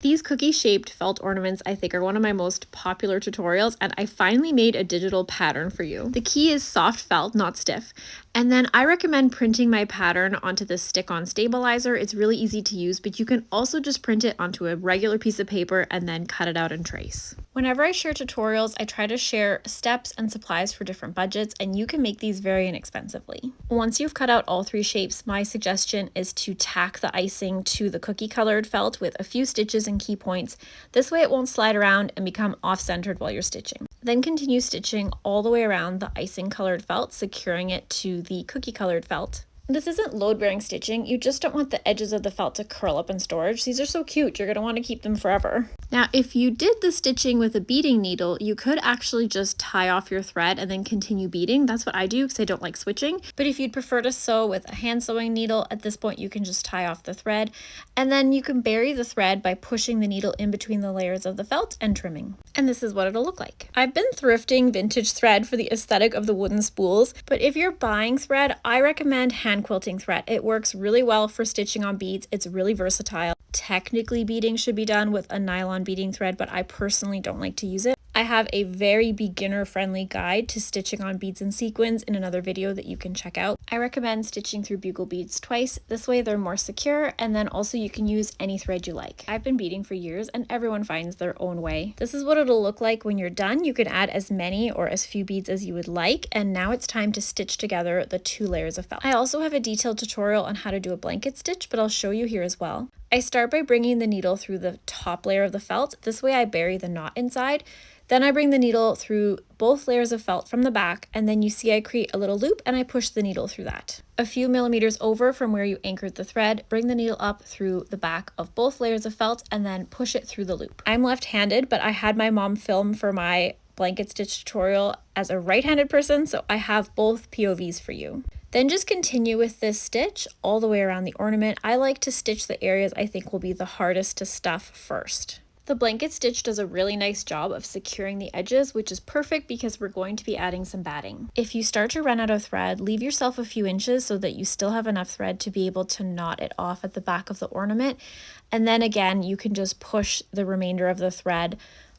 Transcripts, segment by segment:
These cookie-shaped felt ornaments I think are one of my most popular tutorials, and I finally made a digital pattern for you. The key is soft felt, not stiff. And then I recommend printing my pattern onto this stick-on stabilizer. It's really easy to use, but you can also just print it onto a regular piece of paper and then cut it out and trace. Whenever I share tutorials, I try to share steps and supplies for different budgets, and you can make these very inexpensively. Once you've cut out all three shapes, my suggestion is to tack the icing to the cookie colored felt with a few stitches and key points. This way it won't slide around and become off-centered while you're stitching. Then continue stitching all the way around the icing colored felt, securing it to the cookie colored felt. This isn't load-bearing stitching, you just don't want the edges of the felt to curl up in storage. These are so cute, you're going to want to keep them forever. Now, if you did the stitching with a beading needle, you could actually just tie off your thread and then continue beading. That's what I do because I don't like switching. But if you'd prefer to sew with a hand sewing needle, at this point you can just tie off the thread, and then you can bury the thread by pushing the needle in between the layers of the felt and trimming. And this is what it'll look like. I've been thrifting vintage thread for the aesthetic of the wooden spools, but if you're buying thread, I recommend hand quilting thread. It works really well for stitching on beads. It's really versatile. Technically, beading should be done with a nylon beading thread, but I personally don't like to use it. I have a very beginner-friendly guide to stitching on beads and sequins in another video that you can check out. I recommend stitching through bugle beads twice. This way they're more secure, and then also you can use any thread you like. I've been beading for years and everyone finds their own way. This is what it'll look like when you're done. You can add as many or as few beads as you would like, and now it's time to stitch together the 2 layers of felt. I also have a detailed tutorial on how to do a blanket stitch, but I'll show you here as well. I start by bringing the needle through the top layer of the felt. This way I bury the knot inside. Then I bring the needle through both layers of felt from the back, and then you see I create a little loop and I push the needle through that. A few millimeters over from where you anchored the thread, bring the needle up through the back of both layers of felt and then push it through the loop. I'm left-handed, but I had my mom film for my blanket stitch tutorial as a right-handed person, so I have both POVs for you. Then just continue with this stitch all the way around the ornament. I like to stitch the areas I think will be the hardest to stuff first. The blanket stitch does a really nice job of securing the edges, which is perfect because we're going to be adding some batting. If you start to run out of thread, leave yourself a few inches so that you still have enough thread to be able to knot it off at the back of the ornament. And then again, you can just push the remainder of the thread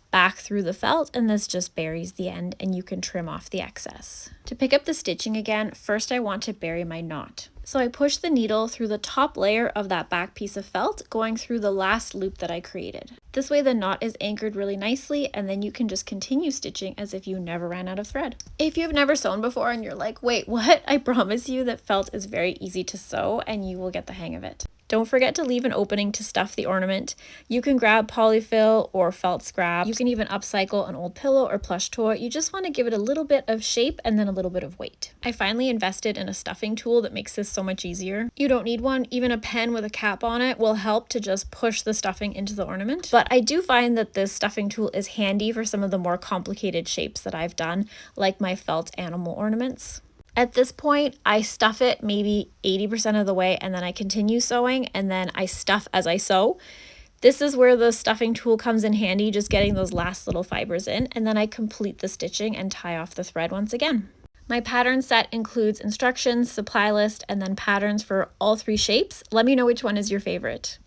back through the felt, and this just buries the end and you can trim off the excess. To pick up the stitching again, first I want to bury my knot. So I push the needle through the top layer of that back piece of felt, going through the last loop that I created. This way the knot is anchored really nicely, and then you can just continue stitching as if you never ran out of thread. If you've never sewn before and you're like, wait, what? I promise you that felt is very easy to sew and you will get the hang of it. Don't forget to leave an opening to stuff the ornament. You can grab polyfill or felt scraps. You can even upcycle an old pillow or plush toy. You just want to give it a little bit of shape and then a little bit of weight. I finally invested in a stuffing tool that makes this so much easier. You don't need one. Even a pen with a cap on it will help to just push the stuffing into the ornament. But I do find that this stuffing tool is handy for some of the more complicated shapes that I've done, like my felt animal ornaments. At this point, I stuff it maybe 80% of the way, and then I continue sewing, and then I stuff as I sew. This is where the stuffing tool comes in handy, just getting those last little fibers in, and then I complete the stitching and tie off the thread once again. My pattern set includes instructions, supply list, and then patterns for all 3 shapes. Let me know which one is your favorite.